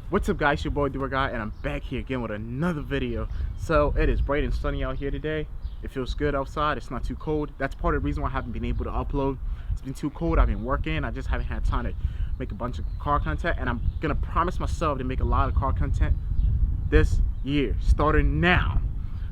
What's up, guys? Your boy Guy, and I'm back here again with another video. So it is bright and sunny out here today. It feels good outside. It's not too cold. That's part of the reason why I haven't been able to upload. It's been too cold. I've been working. I just haven't had time to make a bunch of car content, and I'm gonna promise myself to make a lot of car content this year, starting now.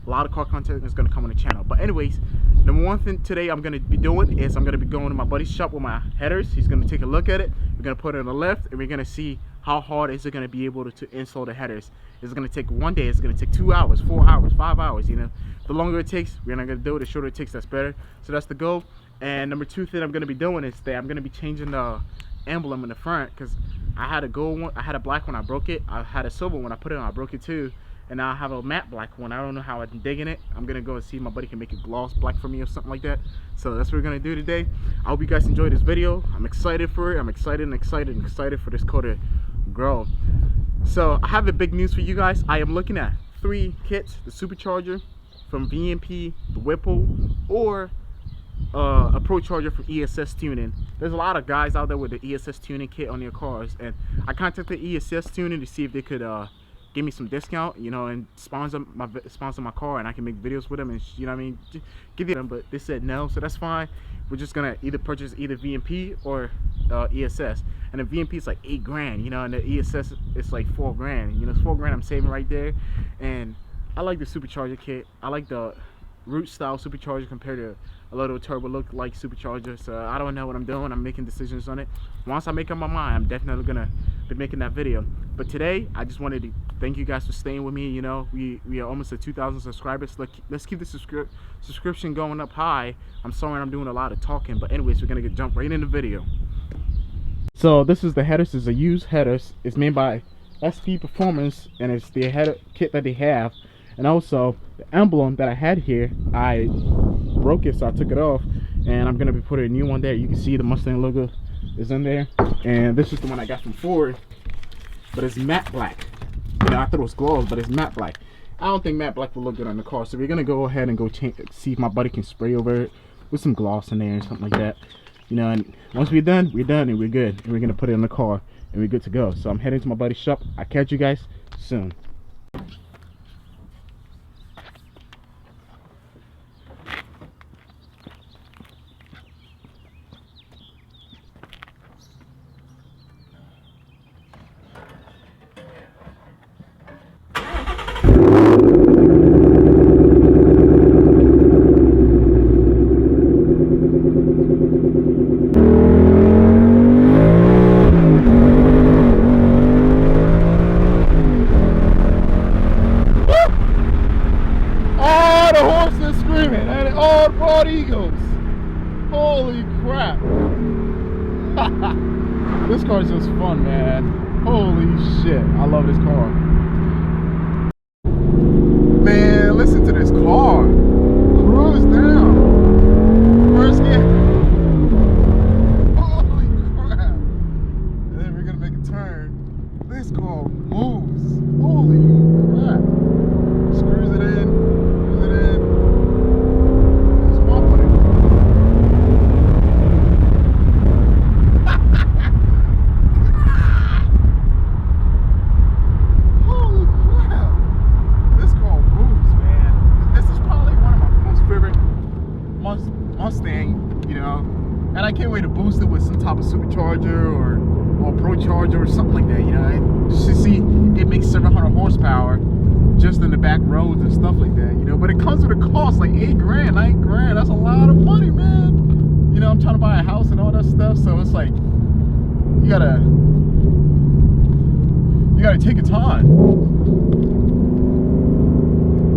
A lot of car content is gonna come on the channel. But anyways, number one thing today I'm gonna be doing is I'm gonna be going to my buddy's shop with my headers. He's gonna take a look at it. We're gonna put it on the lift, and we're gonna see how hard is it gonna be able to install the headers. Is it gonna take one day? Is it gonna take 2 hours, 4 hours, 5 hours? You know, the longer it takes, we're not gonna do it. The shorter it takes, that's better. So that's the goal. And number two thing I'm gonna be doing is that I'm gonna be changing the emblem in the front, because I had a gold one, I had a black one, I broke it. I had a silver one, I put it on, I broke it too. And now I have a matte black one. I don't know how I'm digging it. I'm gonna go and see if my buddy can make it gloss black for me or something like that. So that's what we're gonna do today. I hope you guys enjoyed this video. I'm excited for it. I'm excited for this car to grow. So I have a big news for you guys. I am looking at 3 kits: the supercharger from VMP, the Whipple, or a pro charger from ESS Tuning. There's a lot of guys out there with the ESS Tuning kit on their cars, and I contacted ESS Tuning to see if they could give me some discount, you know, and sponsor my car, and I can make videos with them, and you know what I mean, give them. But they said no, so that's fine. We're just gonna either purchase either VMP or ESS, and the VMP is like 8 grand, you know, and the ESS is like 4 grand. You know, it's 4 grand I'm saving right there. And I like the supercharger kit. I like the root style supercharger compared to a little turbo look like supercharger. So I don't know what I'm doing. I'm making decisions on it. Once I make up my mind, I'm definitely gonna be making that video. But today I just wanted to thank you guys for staying with me. You know, we are almost at 2,000 subscribers. Let's keep the subscription going up high. I'm sorry I'm doing a lot of talking, but anyways, we're gonna jump right in the video. So this is the headers. It's a used headers. It's made by SP Performance, and it's the header kit that they have. And also the emblem that I had here, I broke it, so I took it off, and I'm gonna be putting a new one there. You can see the Mustang logo is in there, and this is the one I got from Ford, but it's matte black. You know, I thought it was gloss, but it's matte black. I don't think matte black will look good on the car, so we're gonna go ahead and go see if my buddy can spray over it with some gloss in there and something like that. You know, and once we're done, and we're good, and we're gonna put it in the car, and we're good to go. So I'm heading to my buddy's shop. I'll catch you guys soon. Eagles. Holy crap. This car is just fun, man. Holy shit, I love this car. Man, listen to this car. Cruise down. First gear. Holy crap. And then we're gonna make a turn. This car moves. Holy crap. Screws it in. Screws it in. Mustang, you know, and I can't wait to boost it with some type of supercharger or pro charger or something like that, you know. And just to see it makes 700 horsepower just in the back roads and stuff like that, you know. But it comes with a cost like 8 grand, 9 grand. That's a lot of money, man. You know, I'm trying to buy a house and all that stuff, so it's like you gotta take your time.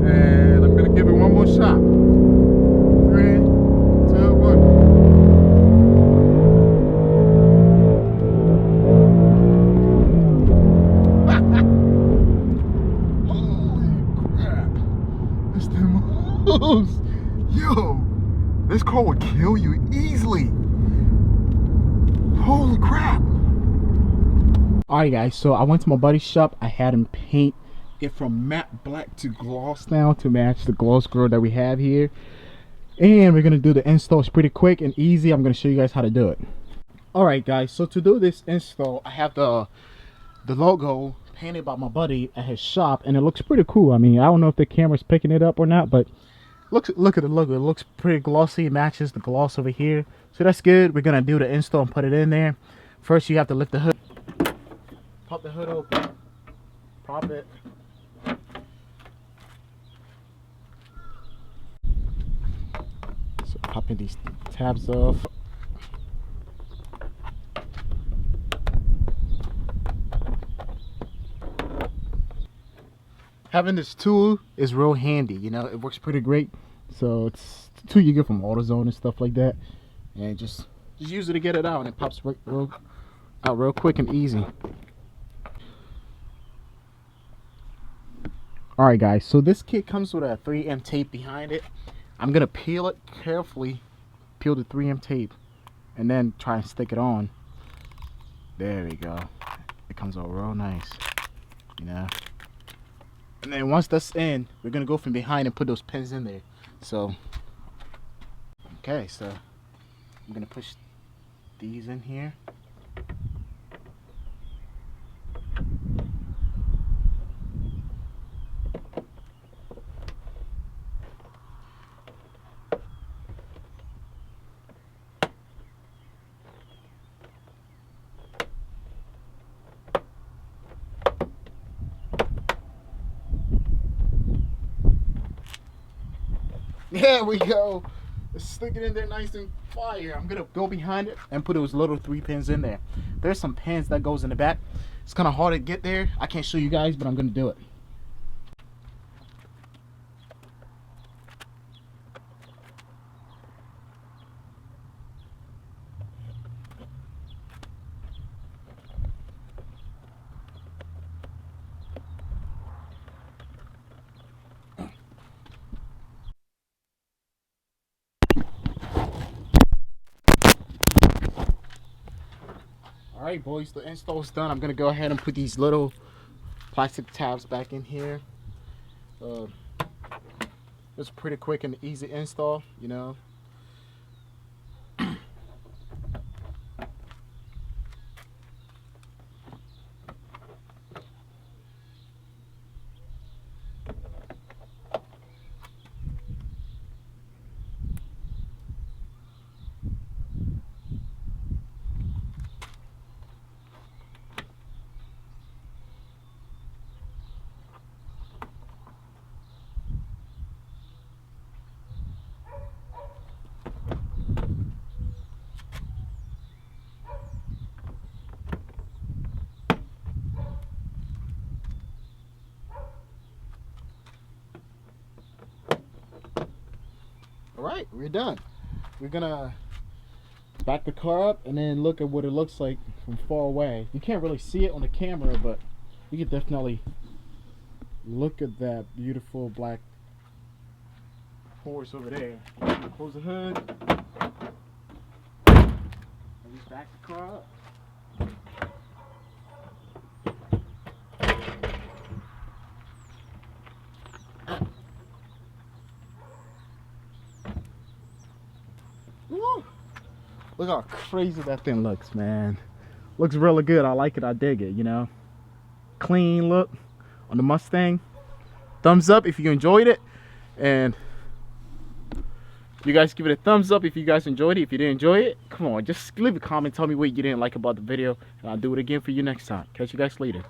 And I'm gonna give it one more shot. 3, 2, 1. Holy crap. This thing moves. Yo, this car would kill you easily. Holy crap. Alright guys, so I went to my buddy's shop. I had him paint it from matte black to gloss now to match the gloss grill that we have here. And we're gonna do the install. It's pretty quick and easy. I'm gonna show you guys how to do it. Alright guys, so to do this install, I have the logo painted by my buddy at his shop, and it looks pretty cool. I mean, I don't know if the camera's picking it up or not, but look at the logo. It looks pretty glossy. It matches the gloss over here, so that's good. We're gonna do the install and put it in there. First, you have to lift the hood, pop the hood open, pop it. So popping these tabs off. Having this tool is real handy, you know, it works pretty great. So it's a tool you get from AutoZone and stuff like that, and just use it to get it out, and it pops out real quick and easy. Alright guys, so this kit comes with a 3M tape behind it. I'm gonna peel it carefully, peel the 3M tape, and then try and stick it on. There we go. It comes out real nice, you know. And then once that's in, we're gonna go from behind and put those pins in there. So, okay, so I'm gonna push these in here. There we go. Let's stick it in there nice and fire. I'm gonna go behind it and put those little 3 pins in there. There's some pins that goes in the back. It's kind of hard to get there. I can't show you guys, but I'm gonna do it. Alright boys, the install's done. I'm gonna go ahead and put these little plastic tabs back in here. It's pretty quick and easy install, you know. Alright, we're done. We're gonna back the car up and then look at what it looks like from far away. You can't really see it on the camera, but you can definitely look at that beautiful black horse over there. Close the hood. And we back the car up. Woo! Look how crazy that thing looks, man. Looks really good. I like it. I dig it, you know. Clean look on the Mustang. Thumbs up if you enjoyed it. And you guys give it a thumbs up if you guys enjoyed it. If you didn't enjoy it, come on, just leave a comment. Tell me what you didn't like about the video. And I'll do it again for you next time. Catch you guys later.